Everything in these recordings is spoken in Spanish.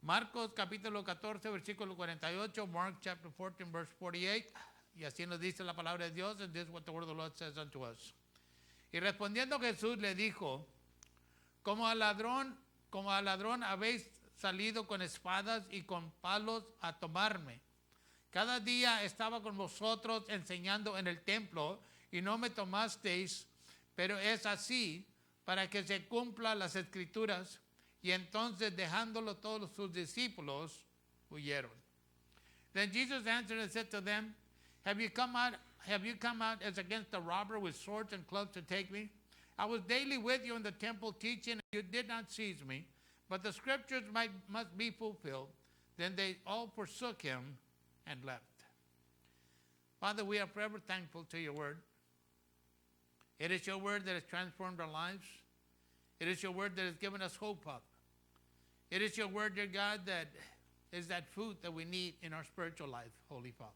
Marcos capítulo 14, versículo 48, Mark chapter 14, verse 48, y así nos dice la palabra de Dios, and this is what the word of the Lord says unto us. Y respondiendo Jesús le dijo, como al ladrón habéis salido con espadas y con palos a tomarme. Cada día estaba con vosotros enseñando en el templo y no me tomasteis, pero es así para que se cumplan las escrituras. Y entonces dejándolo todos sus discípulos huyeron. Then Jesus answered and said to them, Have you come out as against a robber with swords and clubs to take me? I was daily with you in the temple teaching, and you did not seize me, but the scriptures must be fulfilled. Then they all forsook him and left. Father, we are forever thankful to your word. It is your word that has transformed our lives. It is your word that has given us hope, Father. It is your word, dear God, that is that food that we need in our spiritual life, Holy Father.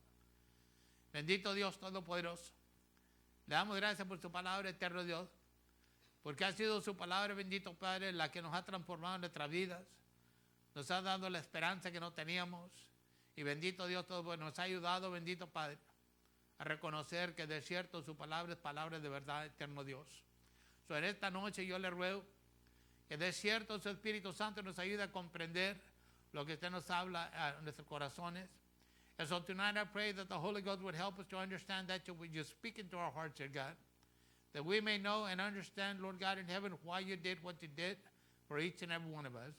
Bendito Dios Todopoderoso. Le damos gracias por su palabra, eterno Dios, porque ha sido su palabra, bendito Padre, la que nos ha transformado en nuestras vidas, nos ha dado la esperanza que no teníamos, y bendito Dios Todopoderoso, nos ha ayudado, bendito Padre, a reconocer que de cierto su palabra es palabra de verdad, eterno Dios. So, en esta noche yo le ruego que de cierto su Espíritu Santo nos ayude a comprender lo que usted nos habla a nuestros corazones. And so tonight I pray that the Holy Ghost would help us to understand that you speak into our hearts, dear God, that we may know and understand, Lord God in heaven, why you did what you did for each and every one of us.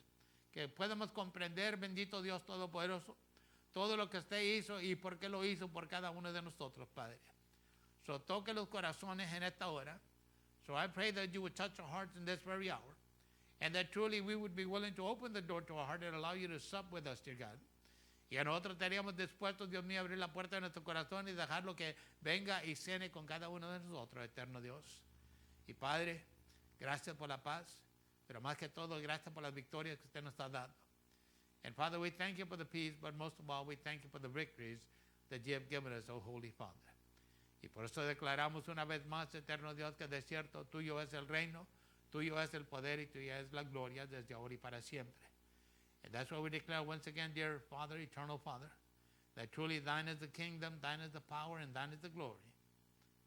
Que podamos comprender, bendito Dios Todopoderoso, todo lo que usted hizo y por qué lo hizo por cada uno de nosotros, Padre. So toque los corazones en esta hora. So I pray that you would touch our hearts in this very hour, and that truly we would be willing to open the door to our heart and allow you to sup with us, dear God. Y a nosotros estaríamos dispuestos, Dios mío, a abrir la puerta de nuestro corazón y dejarlo que venga y cene con cada uno de nosotros, eterno Dios. Y Padre, gracias por la paz, pero más que todo, gracias por las victorias que usted nos está dando. And Father, we thank you for the peace, but most of all, we thank you for the victories that you have given us, oh Holy Father. Y por eso declaramos una vez más, eterno Dios, que de cierto tuyo es el reino, tuyo es el poder y tuya es la gloria desde ahora y para siempre. And that's why we declare once again, dear Father, eternal Father, that truly thine is the kingdom, thine is the power, and thine is the glory,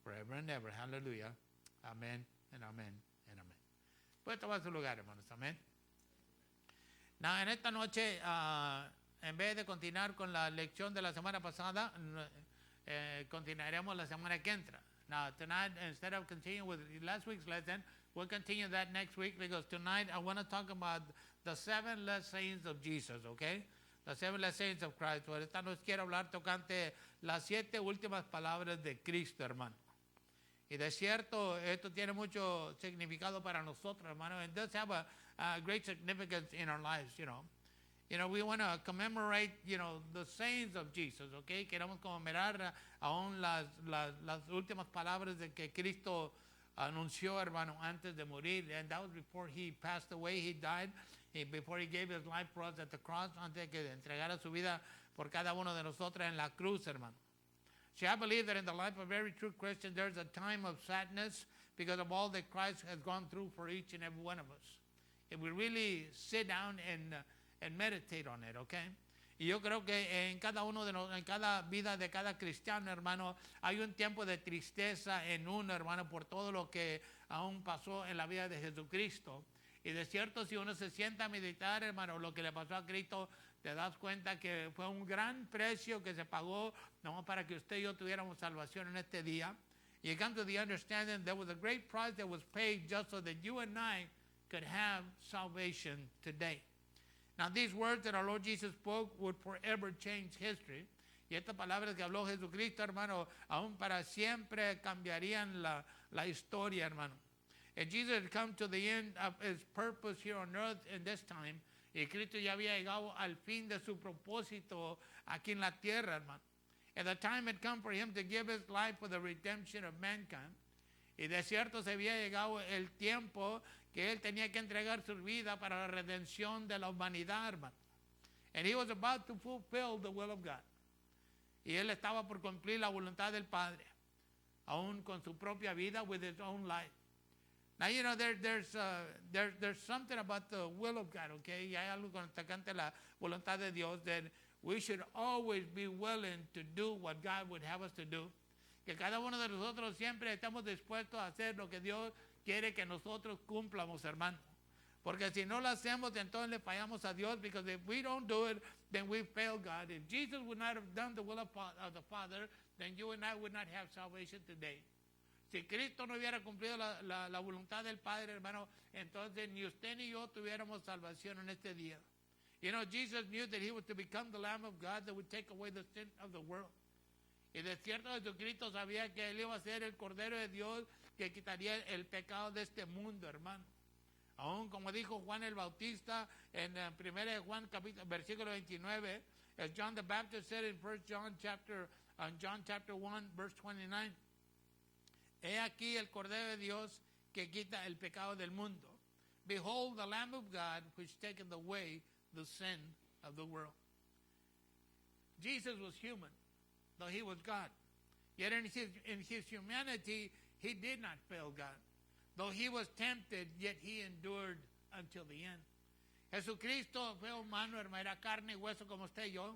forever and ever. Hallelujah. Amén, and amén, and amén. Puede tomar su lugar, hermanos. Amén. Now, en esta noche, en vez de continuar con la lección de la semana pasada, continuaremos la semana que entra. Now, tonight, instead of continuing with last week's lesson, we'll continue that next week, because tonight I want to talk about the 7 last sayings of Jesus, okay? The 7 last sayings of Christ. Por esta noche quiero hablar tocante las 7 últimas palabras de Cristo, hermano. Y de cierto, esto tiene mucho significado para nosotros, hermano. It does have a great significance in our lives, you know. You know, we want to commemorate, you know, the sayings of Jesus, okay? Queremos conmemorar aún las últimas palabras de que Cristo anunció, hermano, antes de morir. And that was before he passed away, he died, before he gave his life for us at the cross, antes de que entregara su vida por cada uno de nosotros en la cruz, hermano. See, I believe that in the life of every true Christian, there's a time of sadness because of all that Christ has gone through for each and every one of us. If we really sit down and meditate on it, okay? Y yo creo que en cada uno en cada vida de cada cristiano, hermano, hay un tiempo de tristeza en uno, hermano, por todo lo que aún pasó en la vida de Jesucristo. Y de cierto, si uno se sienta a meditar, hermano, lo que le pasó a Cristo, te das cuenta que fue un gran precio que se pagó, no para que usted y yo tuviéramos salvación en este día. You come to the understanding there was a great price that was paid just so that you and I could have salvation today. Now, these words that our Lord Jesus spoke would forever change history. Y estas palabras que habló Jesucristo, hermano, aún para siempre cambiarían la historia, hermano. And Jesus had come to the end of his purpose here on earth in this time. Y Cristo ya había llegado al fin de su propósito aquí en la tierra, hermano. And the time had come for him to give his life for the redemption of mankind. Y de cierto se había llegado el tiempo que él tenía que entregar su vida para la redención de la humanidad, hermano. And he was about to fulfill the will of God. Y él estaba por cumplir la voluntad del Padre, aún con su propia vida, with his own life. Now, you know, there's something about the will of God, okay? Y hay algo con tocante la voluntad de Dios, that we should always be willing to do what God would have us to do. Que cada uno de nosotros siempre estamos dispuestos a hacer lo que Dios quiere que nosotros cumplamos, hermano. Porque si no lo hacemos, entonces le fallamos a Dios, because if we don't do it, then we fail God. If Jesus would not have done the will of the Father, then you and I would not have salvation today. Si Cristo no hubiera cumplido la voluntad del Padre, hermano, entonces ni usted ni yo tuviéramos salvación en este día. You know, Jesus knew that he was to become the Lamb of God that would take away the sin of the world. Y de cierto Jesucristo sabía que él iba a ser el Cordero de Dios que quitaría el pecado de este mundo, hermano. Aún como dijo Juan el Bautista en 1 Juan versículo 29, as John the Baptist said in 1 John chapter 1 verse 29, he aquí el Cordero de Dios que quita el pecado del mundo. Behold the Lamb of God which taketh away the sin of the world. Jesus was human, though he was God. Yet in his humanity, he did not fail God. Though he was tempted, yet he endured until the end. Jesucristo fue humano, hermano, era carne y hueso como usted y yo,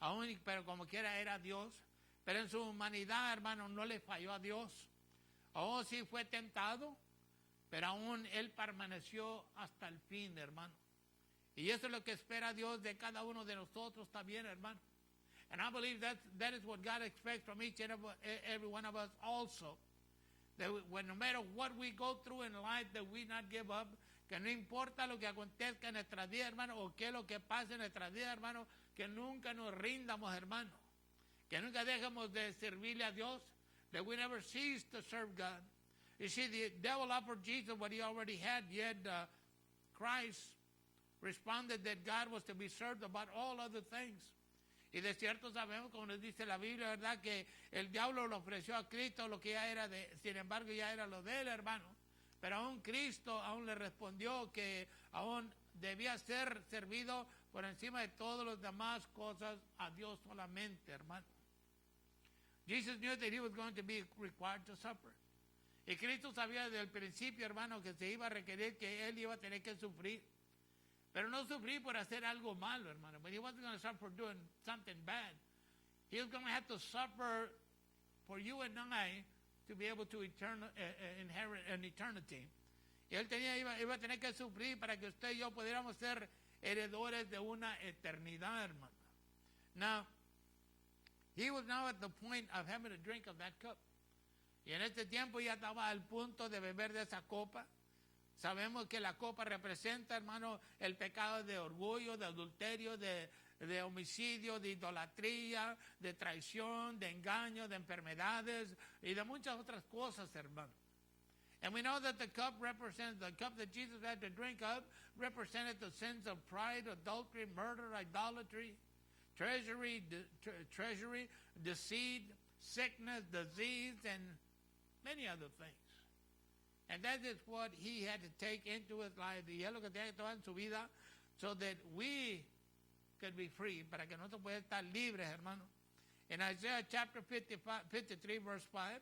aún, pero como quiera era Dios. Pero en su humanidad, hermano, no le falló a Dios. Aún sí fue tentado, pero aún él permaneció hasta el fin, hermano. Y eso es lo que espera Dios de cada uno de nosotros también, hermano. And I believe that is what God expects from each and every one of us also. That when no matter what we go through in life, that we not give up. Que no importa lo que acontezca en nuestra vida, hermano, o qué es lo que pase en nuestra vida, hermano, que nunca nos rindamos, hermano. Que nunca dejemos de servirle a Dios. That we never cease to serve God. You see, the devil offered Jesus what he already had, yet Christ responded that God was to be served above all other things. Y de cierto sabemos, como nos dice la Biblia, ¿verdad?, que el diablo le ofreció a Cristo lo que ya era sin embargo ya era lo de él, hermano. Pero aún Cristo aún le respondió que aún debía ser servido por encima de todas las demás cosas a Dios solamente, hermano. Jesus knew that he was going to be required to suffer. Y Cristo sabía desde el principio, hermano, que se iba a requerir que él iba a tener que sufrir. Pero no sufrir por hacer algo malo, hermano. But he wasn't going to suffer for doing something bad. He was going to have to suffer for you and I to be able to inherit an eternity. Y él iba a tener que sufrir para que usted y yo pudiéramos ser heredores de una eternidad, hermano. Now, he was now at the point of having to drink of that cup. Y en este tiempo ya estaba al punto de beber de esa copa. Sabemos que la copa representa, hermano, el pecado de orgullo, de adulterio, de homicidio, de idolatría, de traición, de engaño, de enfermedades y de muchas otras cosas, hermano. And we know that the cup that Jesus had to drink of represented the sins of pride, adultery, murder, idolatry, treachery, deceit, sickness, disease, and many other things. And that is what he had to take into his life. Y es lo que tenía que tomar en su vida, so that we could be free, para que nosotros podamos estar libres, hermano. En Isaiah chapter 53, verse 5,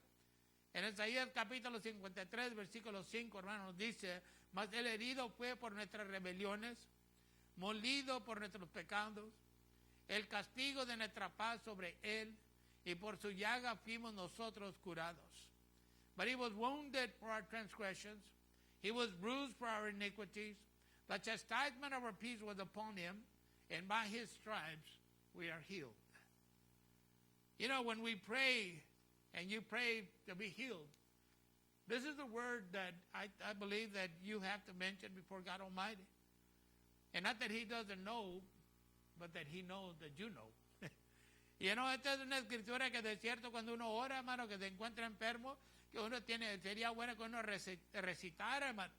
en Isaías capítulo 53, versículo 5, hermano, nos dice, mas el herido fue por nuestras rebeliones, molido por nuestros pecados, el castigo de nuestra paz sobre él, y por su llaga fuimos nosotros curados. But he was wounded for our transgressions. He was bruised for our iniquities. The chastisement of our peace was upon him, and by his stripes we are healed. You know, when we pray, and you pray to be healed, this is the word that I believe that you have to mention before God Almighty. And not that he doesn't know, but that he knows that you know. Y no, esta es una escritura que de cierto cuando uno ora, hermano, que se encuentra enfermo, que uno sería bueno que uno recitara, hermano.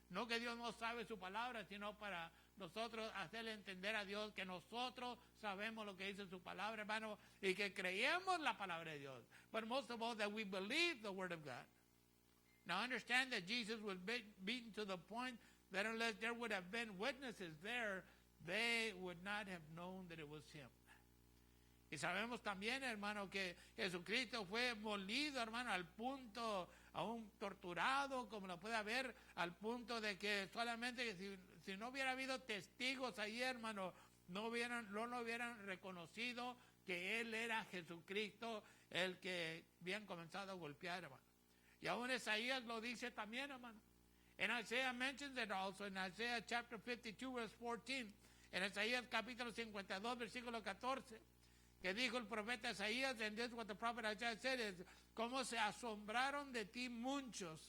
No que Dios no sabe su palabra, sino para nosotros hacerle entender a Dios que nosotros sabemos lo que dice su palabra, hermano, y que creemos la palabra de Dios. But most of all, that we believe the word of God. Now understand that Jesus was beaten to the point that unless there would have been witnesses there, they would not have known that it was him. Y sabemos también, hermano, que Jesucristo fue molido, hermano, al punto, aún torturado, como lo puede haber, al punto de que solamente si no hubiera habido testigos ahí, hermano, no lo hubieran reconocido que Él era Jesucristo, el que habían comenzado a golpear, hermano. Y aún Isaías lo dice también, hermano. And Isaiah mentions it also in Isaiah chapter 52, verse 14. En Isaías capítulo 52, versículo 14. Que dijo el profeta Isaías, and this is what the prophet Isaiah said, is, cómo se asombraron de ti muchos.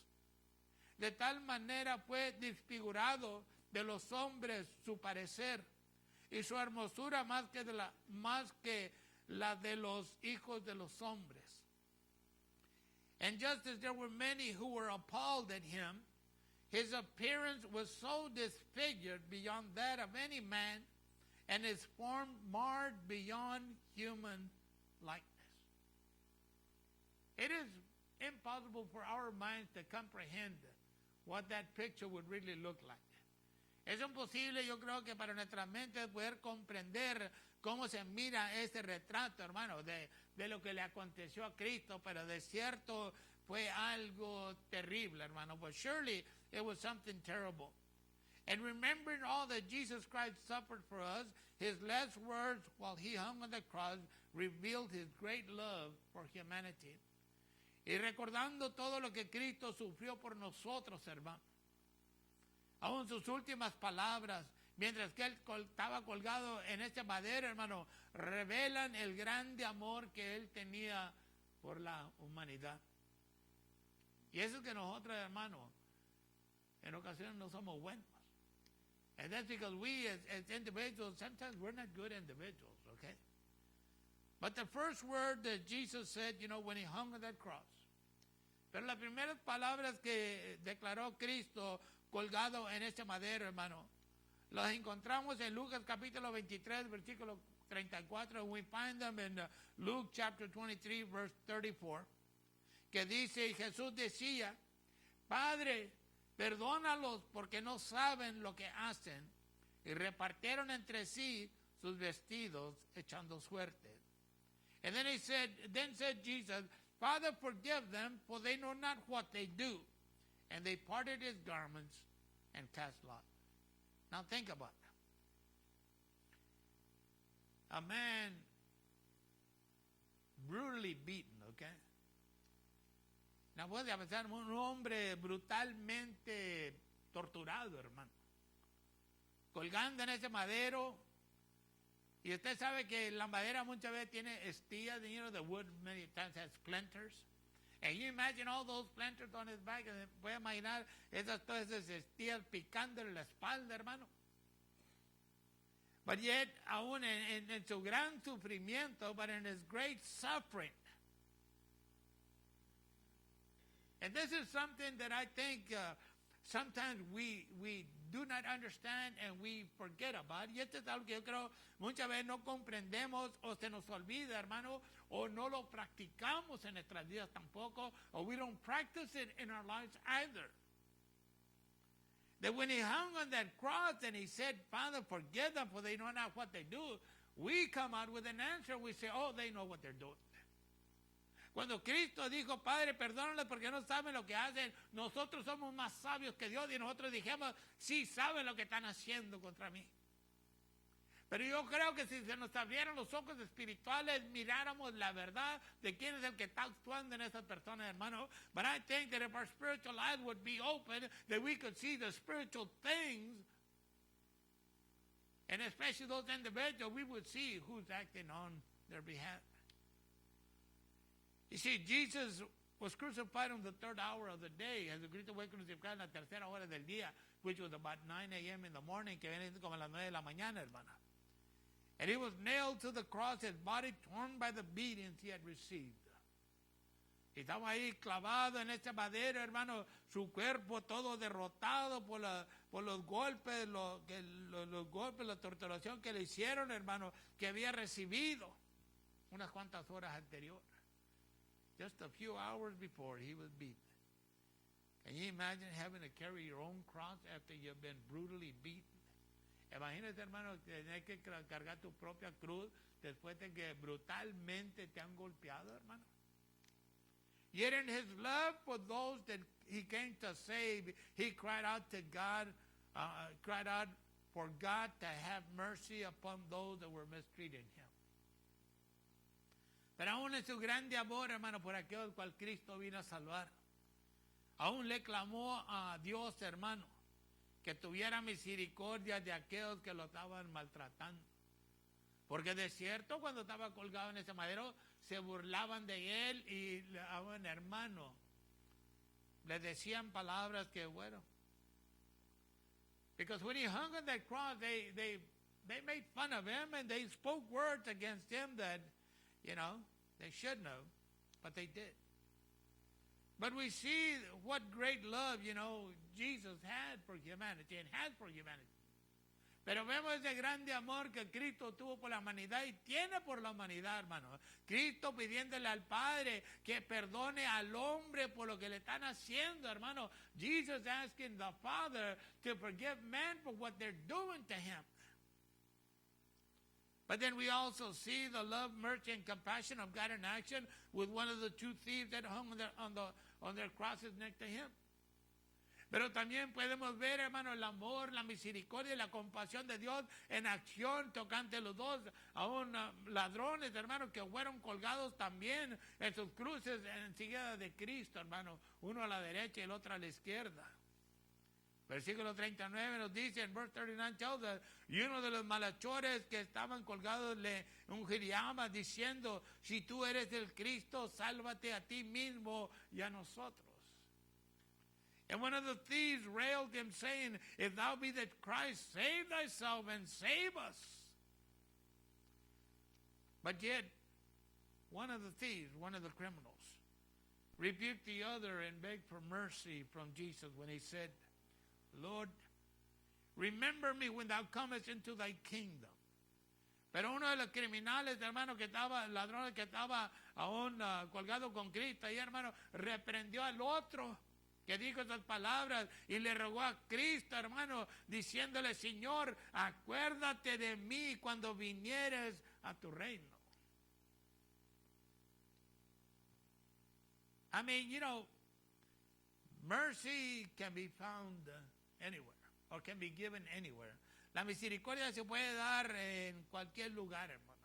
De tal manera fue desfigurado de los hombres su parecer, y su hermosura más que la de los hijos de los hombres. And just as there were many who were appalled at him, his appearance was so disfigured beyond that of any man, and his form marred beyond human likeness. It is impossible for our minds to comprehend what that picture would really look like. Es imposible, yo creo que para nuestra mente poder comprender cómo se mira ese retrato, hermano, de lo que le aconteció a Cristo, pero de cierto fue algo terrible, hermano. But surely it was something terrible. And remembering all that Jesus Christ suffered for us, his last words while he hung on the cross revealed his great love for humanity. Y recordando todo lo que Cristo sufrió por nosotros, hermano, aún sus últimas palabras, mientras que él estaba colgado en este madero, hermano, revelan el grande amor que él tenía por la humanidad. Y eso es que nosotros, hermano, en ocasiones no somos buenos. And that's because we as individuals, sometimes we're not good individuals, okay? But the first word that Jesus said, when he hung on that cross, pero las primeras palabras que declaró Cristo colgado en este madero, hermano, las encontramos en Lucas capítulo 23, versículo 34. We find them in Luke chapter 23, verse 34, que dice, y Jesús decía, Padre, perdónalos porque no saben lo que hacen. Y repartieron entre sí sus vestidos echando suerte. And then said Jesus, Father, forgive them, for they know not what they do. And they parted his garments and cast lots. Now think about that. A man brutally beaten, okay? Now puede pensar, un hombre brutalmente torturado, hermano. Colgando en ese madero. Y usted sabe que la madera muchas veces tiene estías, the wood many times has splinters. And you imagine all those splinters on his back, and puede imaginar todas esas estías picándole la espalda, hermano. But yet, aún en su gran sufrimiento, but in his great suffering. And this is something that I think sometimes we do not understand and we forget about. Y esto es algo que yo creo muchas veces no comprendemos o se nos olvida, hermano, o no lo practicamos en nuestras vidas tampoco, or we don't practice it in our lives either. That when he hung on that cross and he said, Father, forgive them for they know not what they do, we come out with an answer. We say, oh, they know what they're doing. Cuando Cristo dijo, Padre, perdónale porque no saben lo que hacen, nosotros somos más sabios que Dios y nosotros dijimos, sí, saben lo que están haciendo contra mí. Pero yo creo que si se nos abrieran los ojos espirituales, miráramos la verdad de quién es el que está actuando en esas personas, hermano. But I think that if our spiritual eyes would be open, that we could see the spiritual things, and especially those individuals, we would see who's acting on their behalf. You see, Jesus was crucified on the third hour of the day. Jesucristo fue crucificado en la tercera hora del día, which was about 9 a.m. in the morning, que viene como a las 9 de la mañana, hermana. And he was nailed to the cross, his body torn by the beatings he had received. Y estaba ahí clavado en este madero, hermano, su cuerpo todo derrotado por los golpes, los golpes, la torturación que le hicieron, hermano, que había recibido unas cuantas horas anteriores. Just a few hours before he was beaten. Can you imagine having to carry your own cross after you've been brutally beaten? Imagínate, hermano, tener que cargar tu propia cruz después de que brutalmente te han golpeado, hermano. Yet in his love for those that he came to save, he cried out to God, cried out for God to have mercy upon those that were mistreating him. Pero aún en su grande amor, hermano, por aquel cual Cristo vino a salvar, aún le clamó a Dios, hermano, que tuviera misericordia de aquellos que lo estaban maltratando. Porque de cierto, cuando estaba colgado en ese madero, se burlaban de él y a un hermano le decían palabras que, bueno, because when he hung on that cross, they made fun of him and they spoke words against him that, you know, they shouldn't have, but they did. But we see what great love, you know, Jesus had for humanity and has for humanity. Pero vemos ese grande amor que Cristo tuvo por la humanidad y tiene por la humanidad, hermano. Cristo pidiéndole al Padre que perdone al hombre por lo que le están haciendo, hermano. Jesus asking the Father to forgive man for what they're doing to him. But then we also see the love, mercy, and compassion of God in action with one of the two thieves that hung on their crosses next to him. Pero también podemos ver, hermano, el amor, la misericordia y la compasión de Dios en acción tocante los dos, aún ladrones, hermano, que fueron colgados también en sus cruces enseguida de Cristo, hermano, uno a la derecha y el otro a la izquierda. Versículo 39 nos dice, en verse 39 tells us, y uno de los malhechores que estaban colgados le injuriaba diciendo, si tú eres el Cristo, sálvate a ti mismo y a nosotros. And one of the thieves railed him, saying, if thou be the Christ, save thyself and save us. But yet, one of the thieves, one of the criminals, rebuked the other and begged for mercy from Jesus when he said, Lord, remember me when thou comest into thy kingdom. Pero uno de los criminales, hermano, que estaba, ladrones que estaba aún colgado con Cristo, y hermano, reprendió al otro que dijo esas palabras y le rogó a Cristo, hermano, diciéndole, Señor, acuérdate de mí cuando vinieres a tu reino. I mean, you know, mercy can be found anywhere, or can be given anywhere. La misericordia se puede dar en cualquier lugar, hermano.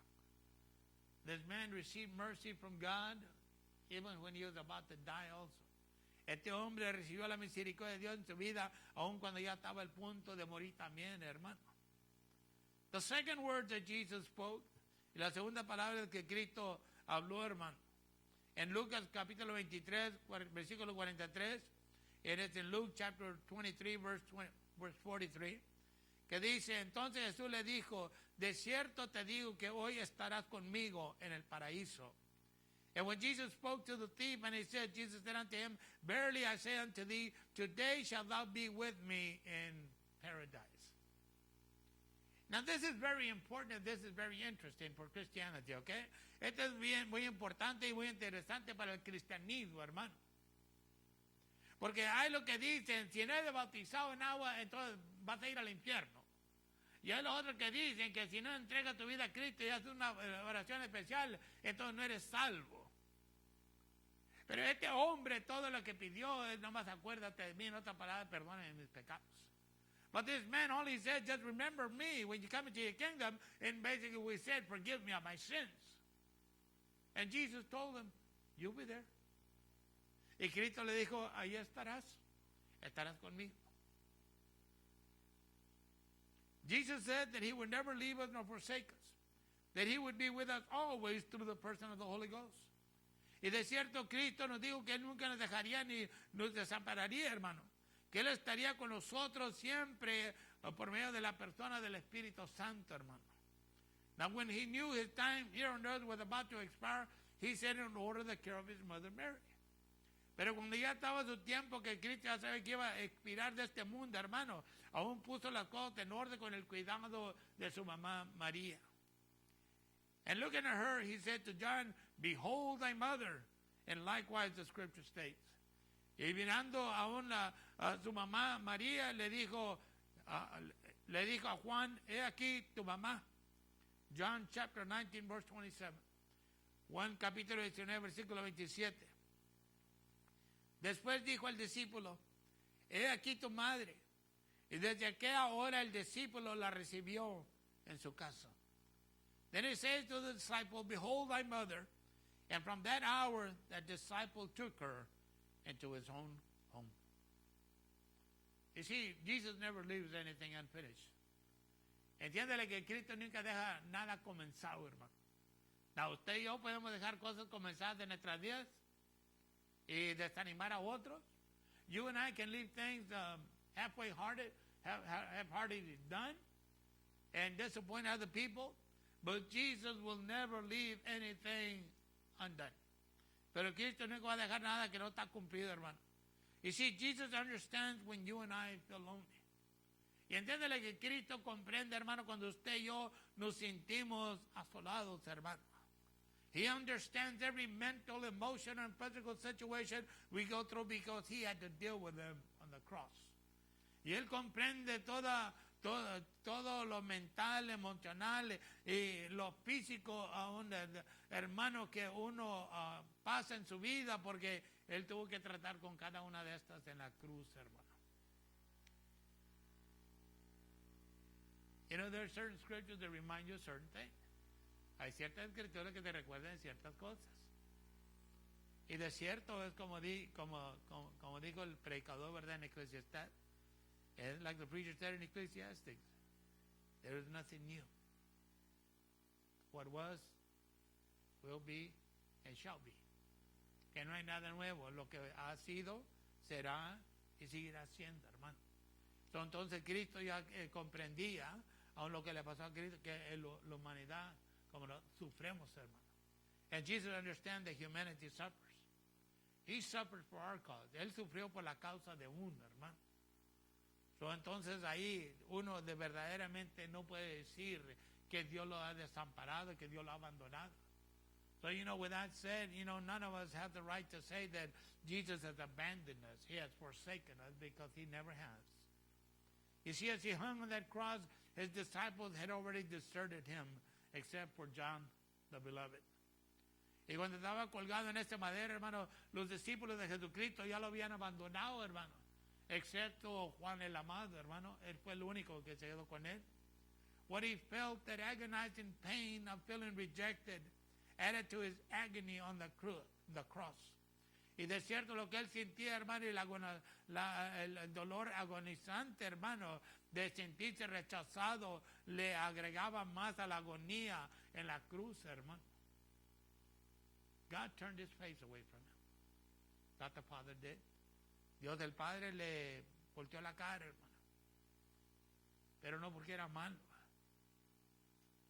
This man received mercy from God even when he was about to die also. Este hombre recibió la misericordia de Dios en su vida, aun cuando ya estaba al punto de morir también, hermano. The second word that Jesus spoke, y la segunda palabra que Cristo habló, hermano, en Lucas capítulo 23, versículo 43, it is in Luke chapter 23, verse 43, que dice, entonces Jesús le dijo, de cierto te digo que hoy estarás conmigo en el paraíso. And when Jesus spoke to the thief, and he said, Jesus said unto him, verily I say unto thee, today shalt thou be with me in paradise. Now this is very important, and this is very interesting for Christianity, okay? Esto es bien, muy importante y muy interesante para el cristianismo, hermano. Porque hay lo que dicen, si no eres bautizado en agua, entonces vas a ir al infierno. Y hay los otros que dicen que si no entregas tu vida a Cristo y haces una oración especial, entonces no eres salvo. Pero este hombre todo lo que pidió es nomás acuérdate de mí, en otra palabra, perdóname mis pecados. But this man only said, just remember me when you come into your kingdom, and basically we said, forgive me of my sins. And Jesus told him, you'll be there. Y Cristo le dijo, ahí estarás conmigo. Jesus said that he would never leave us nor forsake us, that he would be with us always through the person of the Holy Ghost. Y de cierto Cristo nos dijo que él nunca nos dejaría ni nos desampararía, hermano, que él estaría con nosotros siempre por medio de la persona del Espíritu Santo, hermano. Now when he knew his time here on earth was about to expire, he said in order the care of his mother Mary. Pero cuando ya estaba su tiempo que Cristo ya sabe que iba a expirar de este mundo, hermano, aún puso las cosas en orden con el cuidado de su mamá María. And looking at her, he said to John, behold thy mother. And likewise the scripture states. Y mirando aún a su mamá María, le dijo, le dijo a Juan, he aquí tu mamá. John chapter 19, verse 27. Juan capítulo 19, versículo 27. Después dijo al discípulo, he aquí tu madre. Y desde aquella hora el discípulo la recibió en su casa. Then he says to the disciple, behold thy mother. And from that hour, that disciple took her into his own home. You see, Jesus never leaves anything unfinished. Entiéndele que Cristo nunca deja nada comenzado, hermano. Now, usted y yo podemos dejar cosas comenzadas en nuestras vidas y desanimar a otros. You and I can leave things half-hearted done and disappoint other people, but Jesus will never leave anything undone. Pero Cristo nunca va a dejar nada que no está cumplido, hermano. You see, Jesus understands when you and I feel lonely. Y entiéndele que Cristo comprende, hermano, cuando usted y yo nos sentimos asolados, hermano. He understands every mental, emotional, and physical situation we go through because he had to deal with them on the cross. Y él comprende todo lo mental, emocional y lo físico, aún, hermano, que uno pasa en su vida, porque él tuvo que tratar con cada una de estas en la cruz, hermano. You know, there are certain scriptures that remind you of certain things. Hay ciertas escrituras que te recuerdan ciertas cosas. Y de cierto es como dijo el predicador, ¿verdad? En Eclesiastés. It's like the preacher said in Ecclesiastes. There is nothing new. What was, will be, and shall be. Que no hay nada nuevo. Lo que ha sido, será y seguirá siendo, hermano. Entonces Cristo ya comprendía, aun lo que le pasó a Cristo, que la humanidad, como lo sufremos, hermano. And Jesus understands that humanity suffers. He suffered for our cause. Él sufrió por la causa de uno, hermano. Entonces ahí uno de verdaderamente no puede decir que Dios lo ha desamparado, que Dios lo ha abandonado. So, with that said, none of us have the right to say that Jesus has abandoned us. He has forsaken us, because he never has. You see, as he hung on that cross, his disciples had already deserted him, except for John the Beloved. Y cuando estaba colgado en ese madero, hermano, los discípulos de Jesucristo ya lo habían abandonado, hermano. Excepto Juan el amado, hermano. Él fue el único que se quedó con él. What he felt, that agonizing pain of feeling rejected, added to his agony on the cross. Y de cierto lo que él sentía, hermano, y el dolor agonizante, hermano, de sentirse rechazado, le agregaba más a la agonía en la cruz, hermano. God turned his face away from him. That the Father did. Dios el Padre le volteó la cara, hermano. Pero no porque era malo,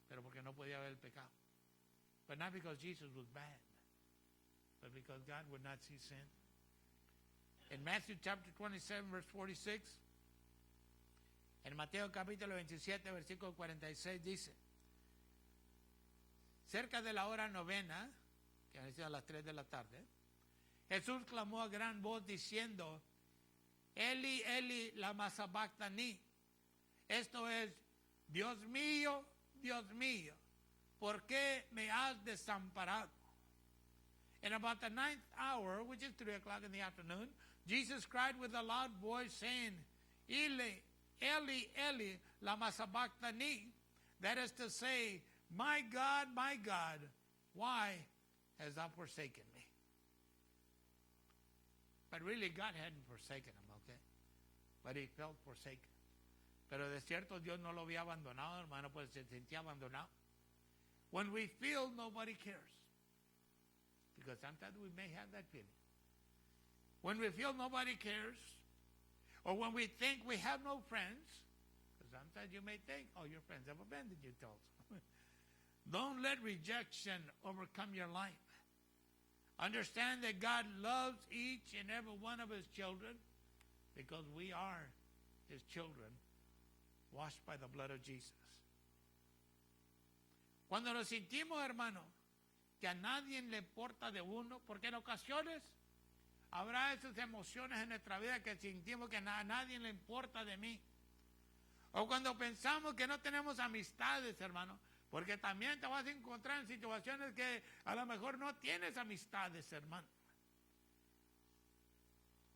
pero porque no podía ver el pecado. But not because Jesus was bad, but because God would not see sin. In Matthew chapter 27, verse 46, en Mateo capítulo 27, versículo 46 dice, cerca de la hora novena, que han sido a las 3 de la tarde, Jesús clamó a gran voz diciendo, Eli, Eli, lama sabachthani. Esto es, Dios mío, ¿por qué me has desamparado? And about the 9th hour, which is 3 o'clock in the afternoon, Jesus cried with a loud voice, saying, Eli, Eli, lama sabachthani. That is to say, my God, why hast thou forsaken me? But really, God hadn't forsaken him, okay? But he felt forsaken. Pero de cierto, Dios no lo había abandonado, hermano, pues se sentía abandonado. When we feel nobody cares, because sometimes we may have that feeling. When we feel nobody cares, or when we think we have no friends, because sometimes you may think, oh, your friends have abandoned you, also. Don't let rejection overcome your life. Understand that God loves each and every one of his children, because we are his children, washed by the blood of Jesus. Cuando nos sentimos, hermano, que a nadie le importa de uno, porque en ocasiones habrá esas emociones en nuestra vida que sentimos que a nadie le importa de mí. O cuando pensamos que no tenemos amistades, hermano. Porque también te vas a encontrar en situaciones que a lo mejor no tienes amistades, hermano.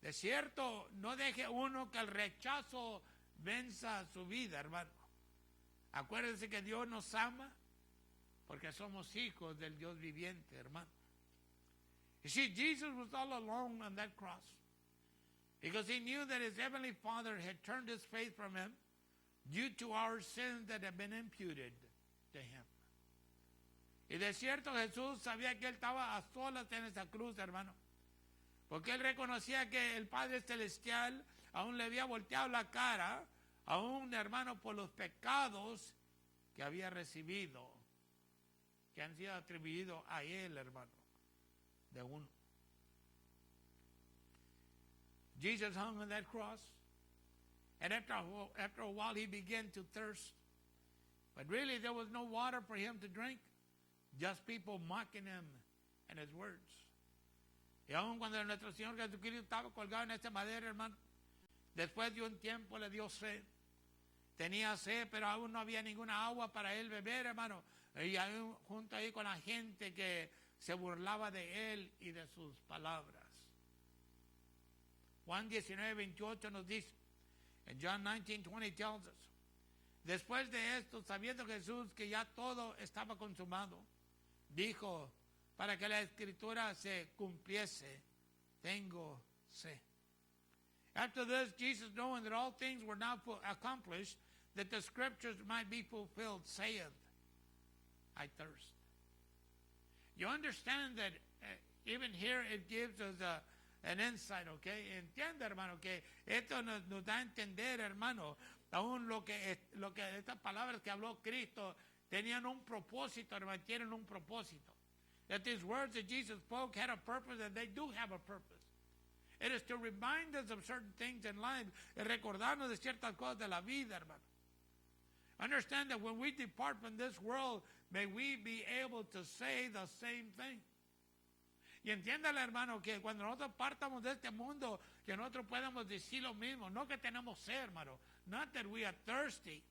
De cierto, no deje uno que el rechazo venza su vida, hermano. Acuérdense que Dios nos ama porque somos hijos del Dios viviente, hermano. You see, Jesus was all alone on that cross because he knew that his heavenly Father had turned his face from him due to our sins that have been imputed to him. Y de cierto, Jesús sabía que él estaba a solas en esa cruz, hermano, porque él reconocía que el Padre Celestial aún le había volteado la cara, aún, hermano, por los pecados que había recibido, que han sido atribuidos a él, hermano, de uno. Jesus hung on that cross, and after a while he began to thirst. But really there was no water for him to drink, just people mocking him and his words. Y aún cuando nuestro Señor Jesucristo estaba colgado en esa madera, hermano, después de un tiempo le dio sed. Tenía sed, pero aún no había ninguna agua para él beber, hermano. Y aún, junto ahí con la gente que se burlaba de él y de sus palabras. Juan 19:28 nos dice, and John 19:20 tells us, después de esto, sabiendo Jesús que ya todo estaba consumado, dijo, para que la escritura se cumpliese, tengo sed. After this, Jesus, knowing that all things were now accomplished, that the scriptures might be fulfilled, saith, I thirst. You understand that even here it gives us an insight, okay? Entiende, hermano, que esto nos da a entender, hermano, aún lo que estas palabras que habló Cristo tenían un propósito, hermano, tienen un propósito. That these words that Jesus spoke had a purpose, and they do have a purpose. It is to remind us of certain things in life, recordarnos de ciertas cosas de la vida, hermano. Understand that when we depart from this world, may we be able to say the same thing. Y entiéndale, hermano, que cuando nosotros partamos de este mundo, que nosotros podamos decir lo mismo, no que tenemos sed, hermano, not that we are thirsty,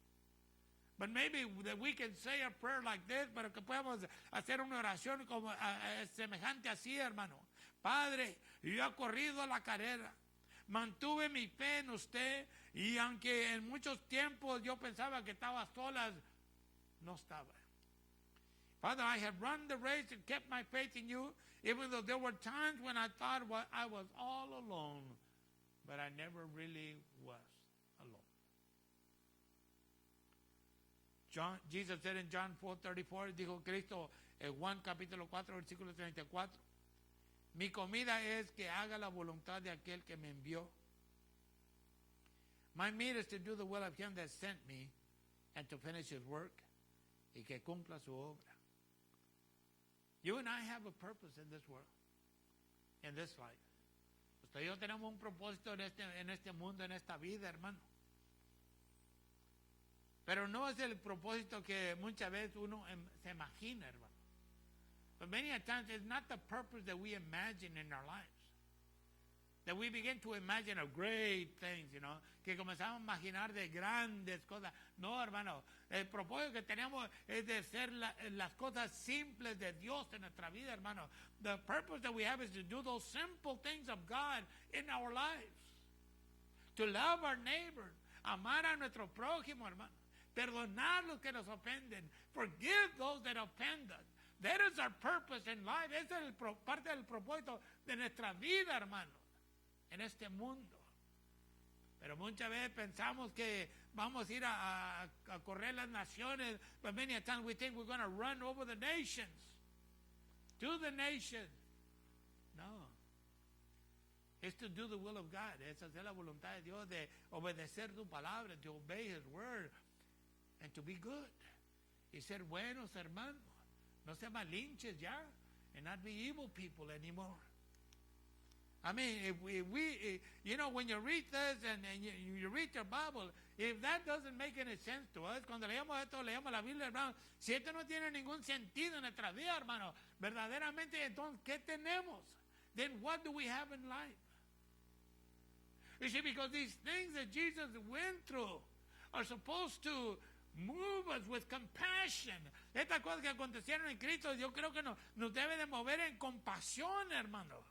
but maybe that we can say a prayer like this, pero que podamos hacer una oración como semejante así, hermano. Padre, yo he corrido la carrera, mantuve mi fe en usted, y aunque en muchos tiempos yo pensaba que estaba solas, no estaba. Father, I have run the race and kept my faith in you, even though there were times when I thought I was all alone, but I never really was alone. Jesus said in John 4:34, dijo Cristo en Juan capítulo 4, versículo 34, mi comida es que haga la voluntad de aquel que me envió. My meat is to do the will of him that sent me and to finish his work, y que cumpla su obra. You and I have a purpose in this world, in this life. Usted y yo tenemos un propósito en este mundo, en esta vida, hermano. Pero no es el propósito que muchas veces uno se imagina, hermano. But many a times it's not the purpose that we imagine in our lives. That we begin to imagine of great things, you know, que comenzamos a imaginar de grandes cosas. No, hermano, el propósito que tenemos es de hacer las cosas simples de Dios en nuestra vida, hermano. The purpose that we have is to do those simple things of God in our lives. To love our neighbor, amar a nuestro prójimo, hermano. Perdonar los que nos ofenden. Forgive those that offend us. That is our purpose in life. Esa es parte del propósito de nuestra vida, hermano, en este mundo. Pero muchas veces pensamos que vamos a ir a correr las naciones, but many a times we think we're going to run over the nations. To the nations. No. It's to do the will of God. Es hacer la voluntad de Dios, de obedecer su palabra, to obey his word, and to be good. Y ser buenos, hermanos. No se malinches ya, and not be evil people anymore. I mean, if we you know, when you read this and you read your Bible, if that doesn't make any sense to us, cuando leemos esto, leemos la Biblia, hermano, si esto no tiene ningún sentido en nuestra vida, hermano, verdaderamente, entonces, ¿qué tenemos? Then what do we have in life? You see, because these things that Jesus went through, are supposed to move us with compassion. Estas cosas que acontecieron en Cristo, yo creo que nos debe de mover en compasión, hermano.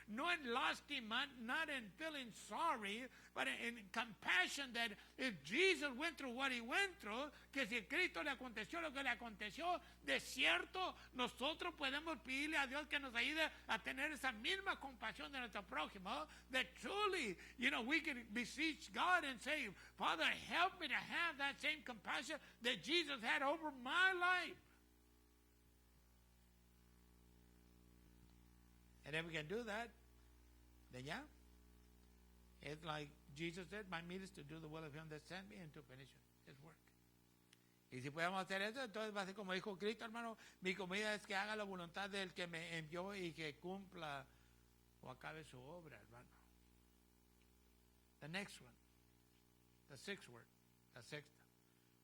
No in lasting, not in feeling sorry, but in compassion that if Jesus went through what he went through, que si a Cristo le aconteció lo que le aconteció, de cierto, nosotros podemos pedirle a Dios que nos ayude a tener esa misma compasión de nuestro prójimo, that truly, we can beseech God and say, Father, help me to have that same compassion that Jesus had over my life. And if we can do that, then yeah. It's like Jesus said, my meat is to do the will of him that sent me and to finish his work. Y si podemos hacer eso, entonces va a ser como dijo Cristo, hermano, mi comida es que haga la voluntad del que me envió y que cumpla o acabe su obra, hermano. The next one, the sixth word, la sexta,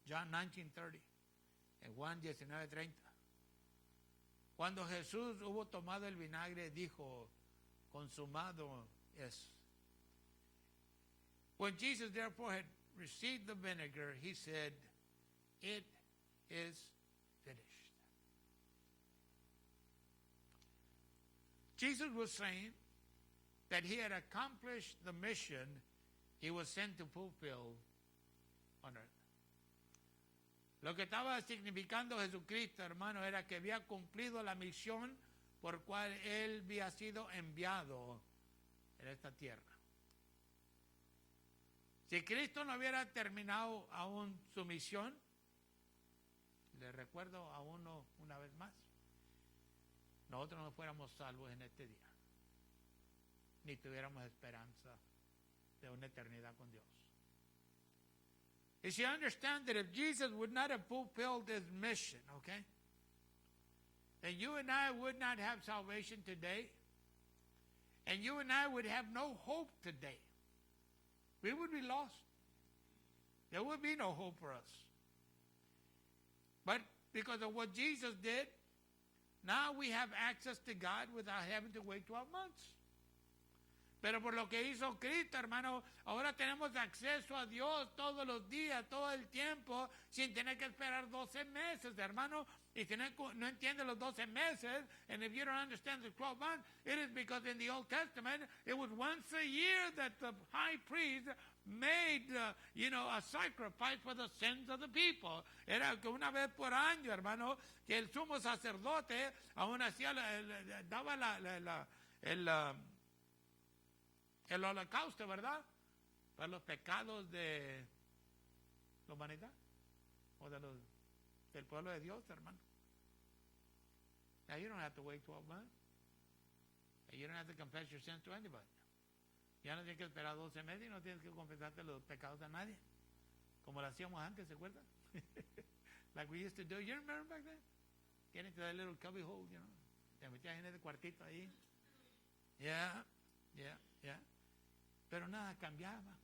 John 19:30 en Juan 19:30. Cuando Jesús hubo tomado el vinagre, dijo, consumado es. When Jesus therefore had received the vinegar, he said, it is finished. Jesus was saying that he had accomplished the mission he was sent to fulfill on earth. Lo que estaba significando Jesucristo, hermano, era que había cumplido la misión por cual él había sido enviado en esta tierra. Si Cristo no hubiera terminado aún su misión, le recuerdo a uno una vez más, nosotros no fuéramos salvos en este día, ni tuviéramos esperanza de una eternidad con Dios. You should understand that if Jesus would not have fulfilled his mission, okay, then you and I would not have salvation today, and you and I would have no hope today. We would be lost. There would be no hope for us. But because of what Jesus did, now we have access to God without having to wait 12 months. Pero por lo que hizo Cristo, hermano, ahora tenemos acceso a Dios todos los días, todo el tiempo, sin tener que esperar 12 meses, hermano. Y si no entiende los 12 meses, and if you don't understand the 12 months, it is because in the Old Testament, it was once a year that the high priest made, a sacrifice for the sins of the people. Era que una vez por año, hermano, que el sumo sacerdote aún hacía, daba el holocausto, ¿verdad? Para los pecados de la humanidad o del pueblo de Dios, hermano. Now you don't have to wait 12 months. You don't have to confess your sins to anybody. Ya no tienes que esperar 12 meses y no tienes que confesarte los pecados a nadie. Como lo hacíamos antes, ¿se acuerdan? Like we used to do. You remember back then? Get into that little cubby hole, Te metías en ese cuartito ahí. Yeah. Pero nada cambiaba.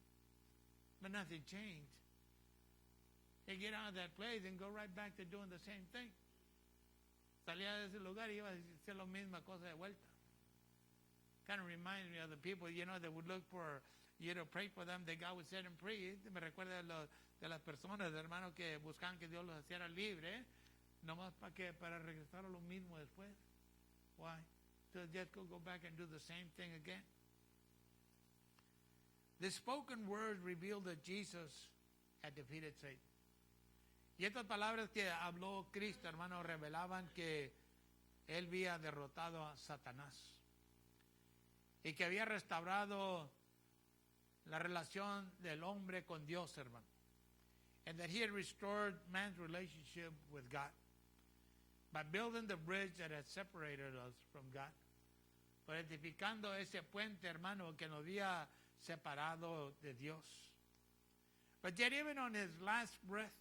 But nothing changed. They get out of that place and go right back to doing the same thing. Salía de ese lugar y iba a hacer la misma cosa de vuelta. Kind of reminds me of the people, that would look for you to pray for them, that God would set them free. Me recuerda de las personas, hermanos, que buscaban que Dios los hiciera libre, nomás para regresar a lo mismo después. Why? So just go back and do the same thing again. The spoken words revealed that Jesus had defeated Satan. Y estas palabras que habló Cristo, hermano, revelaban que él había derrotado a Satanás y que había restaurado la relación del hombre con Dios, hermano. And that he had restored man's relationship with God by building the bridge that had separated us from God. Por edificando ese puente, hermano, que nos había separado de Dios. But yet even on his last breath,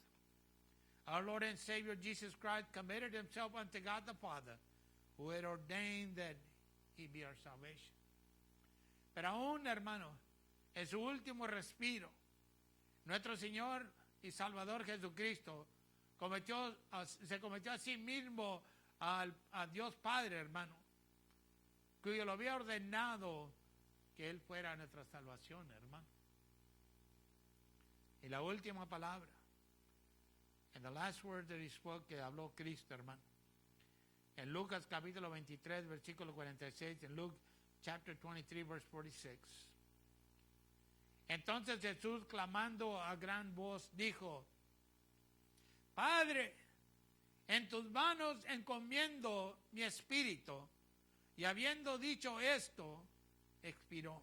our Lord and Savior Jesus Christ committed himself unto God the Father, who had ordained that he be our salvation. Pero aún, hermano, en su último respiro, nuestro Señor y Salvador Jesucristo se cometió a sí mismo a Dios Padre, hermano, cuyo lo había ordenado que Él fuera nuestra salvación, hermano. Y la última palabra, and the last word that he spoke, que habló Cristo, hermano. En Lucas capítulo 23, versículo 46, en Luke chapter 23, verse 46. Entonces Jesús, clamando a gran voz, dijo: Padre, en tus manos encomiendo mi espíritu. Y habiendo dicho esto, expiró.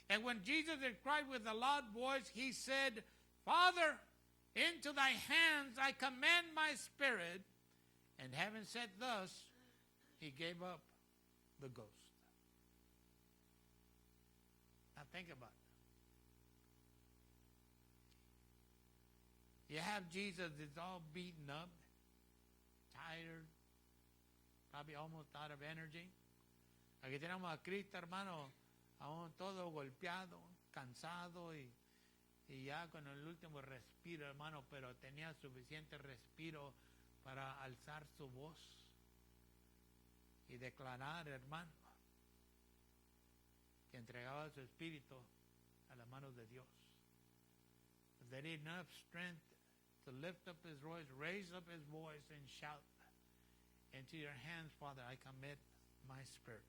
And when Jesus had cried with a loud voice, he said, Father, into thy hands I commend my spirit. And having said thus, he gave up the ghost. Now think about it. You have Jesus that's all beaten up, tired, probably almost out of energy. Aquí tenemos a Cristo, hermano, aún todo golpeado, cansado y ya con el último respiro, hermano, pero tenía suficiente respiro para alzar su voz y declarar, hermano, que entregaba su espíritu a las manos de Dios. That he had enough strength to lift up his voice, raise up his voice and shout, into your hands, Father, I commit my spirit.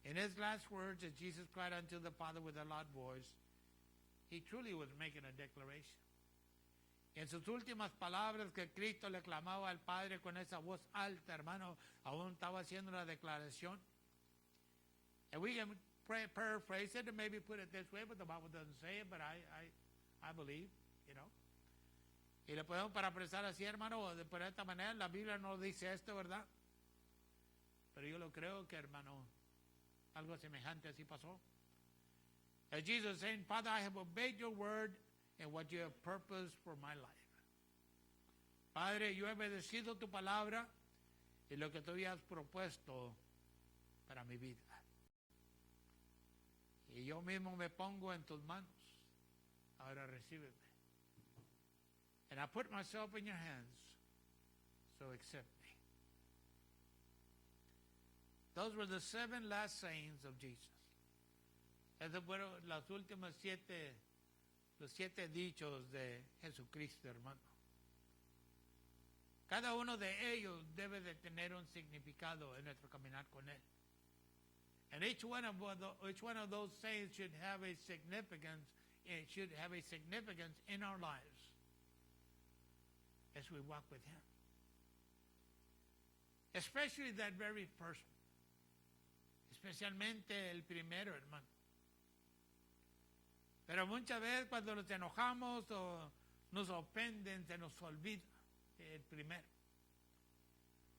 In his last words, as Jesus cried unto the Father with a loud voice, he truly was making a declaration. En sus últimas palabras que Cristo le clamaba al Padre con esa voz alta, hermano, aún estaba haciendo una declaración. And we can paraphrase it and maybe put it this way, but the Bible doesn't say it, but I believe, you know. Y le podemos parafrasear así, hermano, de por esta manera. La Biblia no dice esto, ¿verdad? Pero yo lo creo que, hermano, algo semejante así pasó. As Jesus saying, Father, I have obeyed your word and what you have purposed for my life. Padre, yo he obedecido tu palabra y lo que tú habías propuesto para mi vida. Y yo mismo me pongo en tus manos. Ahora recíbeme. And I put myself in your hands, so accept me. Those were the 7 last sayings of Jesus. Esos fueron los últimos 7 dichos de Jesucristo, hermano. Cada uno de ellos debe de tener un significado en nuestro caminar con Él. And each one of those sayings should have a significance. It should have a significance in our lives as we walk with Him. Especially that very first one. Especialmente el primero, hermano. Pero muchas veces cuando nos enojamos o nos ofenden, se nos olvida el primero.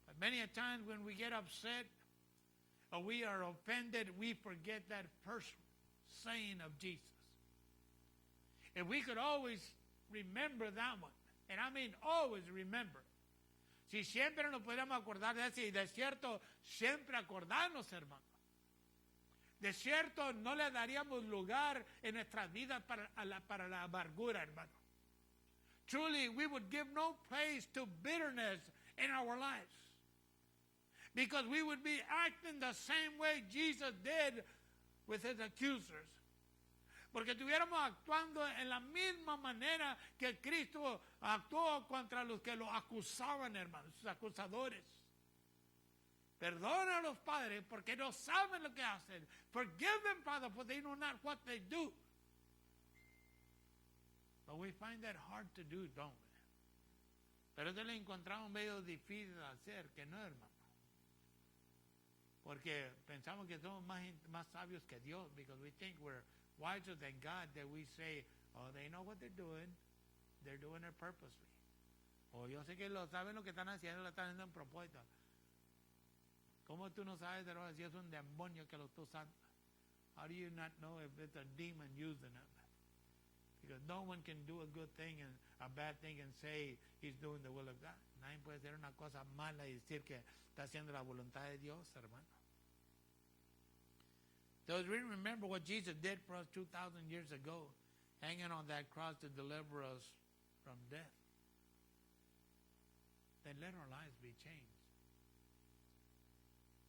But many a times when we get upset or we are offended, we forget that first saying of Jesus. If we could always remember that one, and I mean always remember. Si siempre nos pudiéramos acordar de eso, y de cierto, siempre acordarnos, hermano. De cierto, no le daríamos lugar en nuestras vidas para la amargura, hermano. Truly, we would give no place to bitterness in our lives. Because we would be acting the same way Jesus did with his accusers. Porque estuviéramos actuando en la misma manera que Cristo actuó contra los que lo acusaban, hermanos, sus acusadores. Perdona a los padres porque no saben lo que hacen. Forgive them, Father, for they know not what they do. But we find that hard to do, don't we? Pero eso le encontramos medio difícil de hacer, que no, hermano. Porque pensamos que somos más sabios que Dios, because we think we're wiser than God, that we say, oh, they know what they're doing it purposely. O yo sé que saben lo que están haciendo, lo están haciendo en propósito. ¿Cómo tú no sabes de si es un demonio que lo está usando? How do you not know if it's a demon using it? Because no one can do a good thing and a bad thing and say he's doing the will of God. Nadie puede hacer una cosa mala y decir que está haciendo la voluntad de Dios, hermano. Does we remember what Jesus did for us 2,000 years ago, hanging on that cross to deliver us from death? Then let our lives be changed.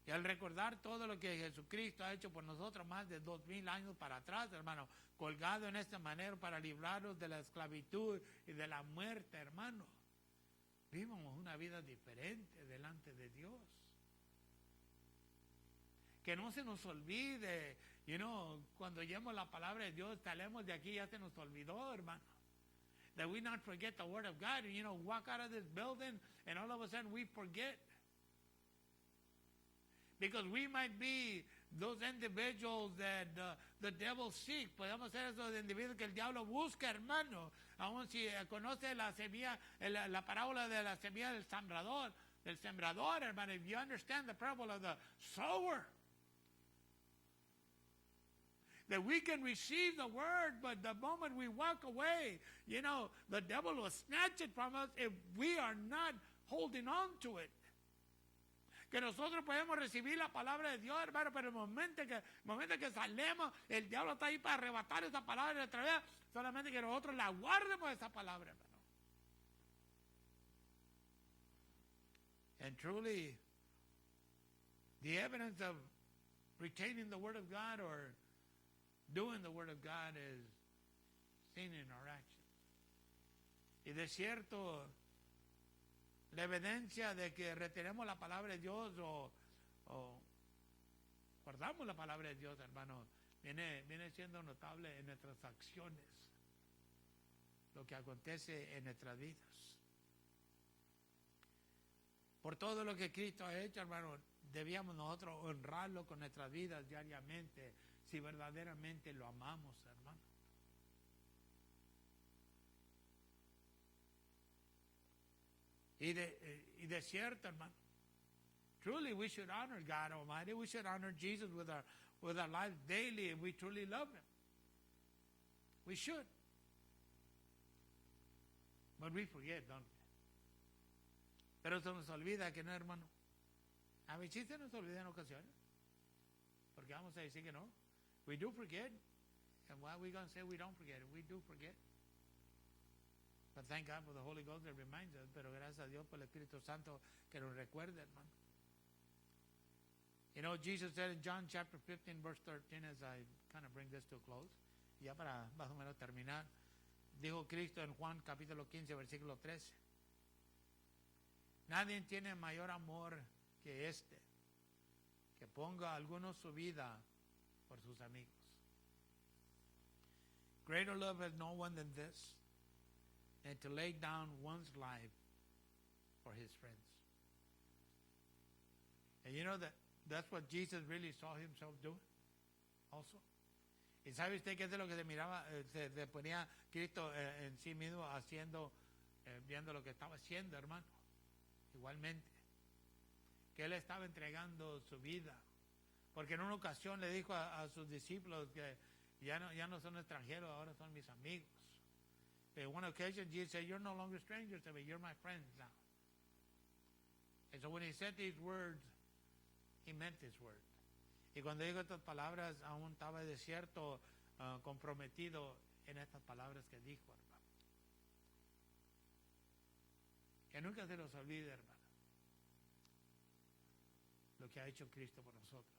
Y al recordar todo lo que Jesucristo ha hecho por nosotros más de 2000 años para atrás, hermano, colgado en esta manera para librarnos de la esclavitud y de la muerte, hermano, vivamos una vida diferente delante de Dios. Que no se nos olvide, cuando llevamos la palabra de Dios, salemos de aquí, ya se nos olvidó, hermano. That we not forget the word of God, and walk out of this building, and all of a sudden we forget. Because we might be those individuals that the devil seeks. Podemos ser esos individuos que el diablo busca, hermano. Aún si conoce la semilla, la parábola de la semilla del sembrador, hermano. If you understand the parable of the sower, that we can receive the word, but the moment we walk away, the devil will snatch it from us if we are not holding on to it. Que nosotros podemos recibir la palabra de Dios, hermano, pero el momento que salemos, el diablo está ahí para arrebatar esa palabra de nuestra vida, solamente que nosotros la guardemos esa palabra, hermano. And truly, the evidence of retaining the word of God or doing the word of God is seen in our actions. Y de cierto, la evidencia de que retenemos la palabra de Dios o guardamos la palabra de Dios, hermano, viene siendo notable en nuestras acciones, lo que acontece en nuestras vidas. Por todo lo que Cristo ha hecho, hermano, debíamos nosotros honrarlo con nuestras vidas diariamente, si verdaderamente lo amamos, hermano. Y de cierto, hermano, truly we should honor God Almighty. We should honor Jesus with our lives daily if we truly love Him. We should. But we forget, don't we? Pero se nos olvida que no, hermano. A mí sí se nos olvida en ocasiones. Porque vamos a decir que no. We do forget. And why are we going to say we don't forget it? We do forget. But thank God for the Holy Ghost that reminds us. Pero gracias a Dios por el Espíritu Santo que nos recuerda, hermano. Jesus said in John chapter 15, verse 13, as I kind of bring this to a close, ya para más o menos terminar, dijo Cristo en Juan capítulo 15, versículo 13, nadie tiene mayor amor que este, que ponga alguno su vida por sus amigos. Greater love has no one than this, and to lay down one's life for his friends. And you know that's what Jesus really saw himself doing also. ¿Y sabe usted qué es de lo que se miraba, se ponía Cristo en sí mismo haciendo, viendo lo que estaba haciendo, hermano? Igualmente, que Él estaba entregando su vida. Porque en una ocasión le dijo a sus discípulos que ya no son extranjeros, ahora son mis amigos. In one occasion, Jesus said, you're no longer strangers to me, you're my friends now. And so when He said these words, He meant His words. Y cuando dijo estas palabras, aún estaba de cierto comprometido en estas palabras que dijo, hermano. Que nunca se nos olvide, hermano, lo que ha hecho Cristo por nosotros.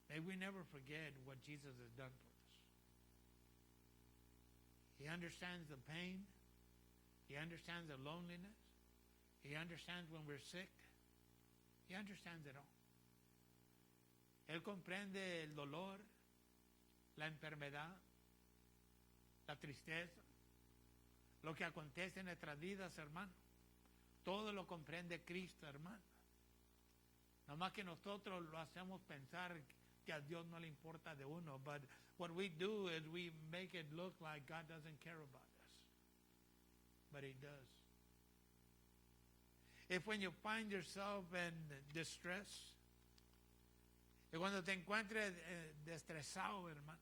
May we never forget what Jesus has done for us. He understands the pain. He understands the loneliness. He understands when we're sick. He understands it all. Él comprende el dolor, la enfermedad, la tristeza, lo que acontece en nuestras vidas, hermano. Todo lo comprende Cristo, hermano. Nada más que nosotros lo hacemos pensar que a Dios no le importa de uno. But what we do is we make it look like God doesn't care about us. But He does. If when you find yourself in distress, y cuando te encuentres estresado, hermano,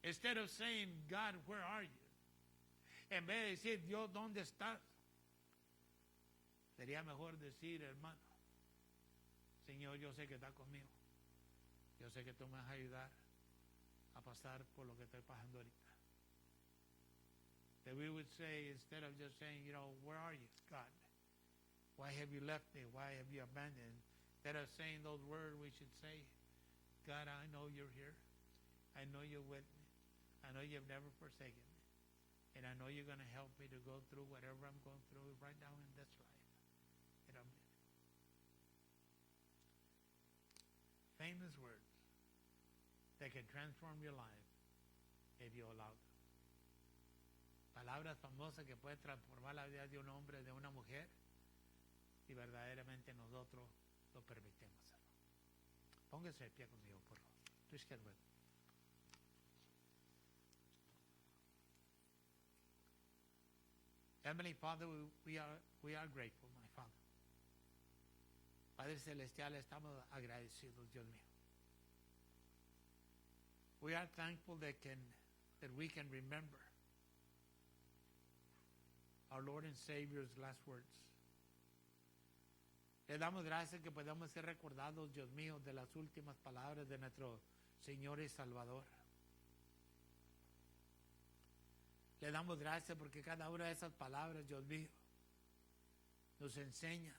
instead of saying, God, where are you? En vez de decir, Dios, ¿dónde estás? Sería mejor decir, hermano, Señor, yo sé que estás conmigo. Yo sé que tú me vas a ayudar a pasar por lo que estoy pasando ahorita. That we would say, instead of just saying, where are you, God? Why have you left me? Why have you abandoned? Instead of saying those words, we should say, God, I know you're here. I know you're with me. I know you've never forsaken me. And I know you're going to help me to go through whatever I'm going through right now in this life. And famous words that can transform your life if you allow them. Palabras famosas que pueden transformar la vida de un hombre, de una mujer, si verdaderamente nosotros lo permitimos hacerlo. Póngase de pie conmigo, por favor. Please get with me. Heavenly Father, we are grateful, my Father. Padre Celestial, estamos agradecidos, Dios mío. We are thankful that we can remember our Lord and Savior's last words. Le damos gracias que podamos ser recordados, Dios mío, de las últimas palabras de nuestro Señor y Salvador. Le damos gracias porque cada una de esas palabras, Dios mío, nos enseña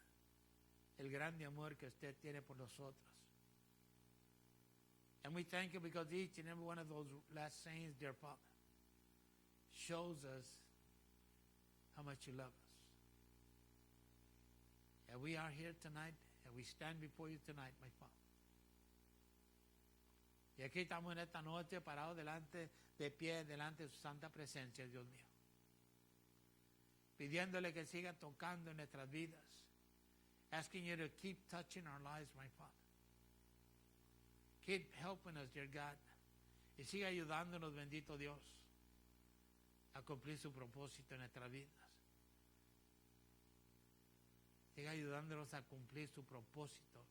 el grande amor que usted tiene por nosotros. And we thank you because each and every one of those last sayings, dear Father, shows us how much you love us. And we are here tonight, and we stand before you tonight, my Father. Y aquí estamos en esta noche parados de pie, delante de su santa presencia, Dios mío. Pidiéndole que siga tocando en nuestras vidas. Asking you to keep touching our lives, my Father. Keep helping us, dear God. Y siga ayudándonos, bendito Dios, a cumplir su propósito en nuestras vidas. Siga ayudándonos a cumplir su propósito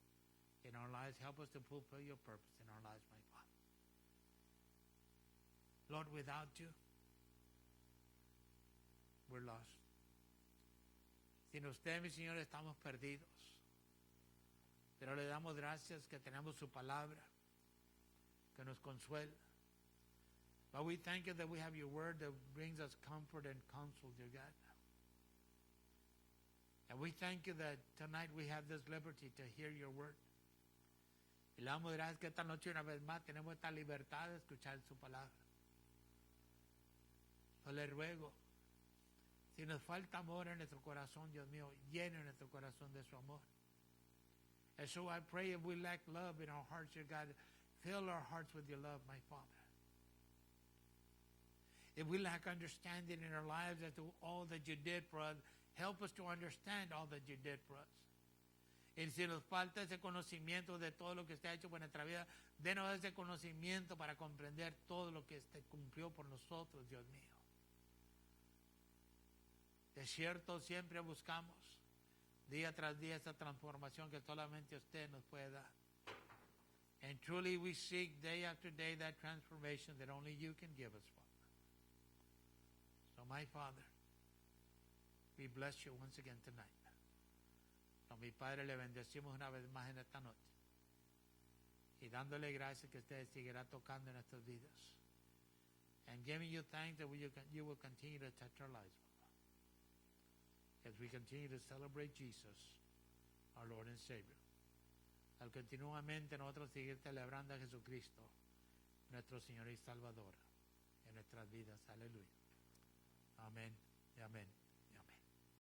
in our lives. Help us to fulfill your purpose in our lives, my Father. Lord, without you, we're lost. Sin usted, mi Señor, estamos perdidos. Pero le damos gracias que tenemos su palabra, que nos consuela. But we thank you that we have your word that brings us comfort and counsel, dear God. And we thank you that tonight we have this liberty to hear your word. Y le damos gracias que esta noche una vez más tenemos esta libertad de escuchar su palabra. Yo le ruego, si nos falta amor en nuestro corazón, Dios mío, llene nuestro corazón de su amor. And so I pray if we lack love in our hearts, dear God, fill our hearts with your love, my Father. If we lack understanding in our lives as to all that you did for us, help us to understand all that you did for us. Y si nos falta ese conocimiento de todo lo que usted ha hecho por nuestra vida, denos ese conocimiento para comprender todo lo que usted cumplió por nosotros, Dios mío. De cierto, siempre buscamos día tras día esa transformación que solamente usted nos puede dar. And truly we seek day after day that transformation that only you can give us, Father. So my Father, we bless you once again tonight. So mi Padre, le bendecimos una vez más en esta noche. Y dándole gracias que usted seguirá tocando en nuestras vidas. And giving you thanks that you will continue to touch our lives, as we continue to celebrate Jesus, our Lord and Savior. Al continuamente nosotros seguir celebrando a Jesucristo, nuestro Señor y Salvador, en nuestras vidas. Aleluya. Amén y amén.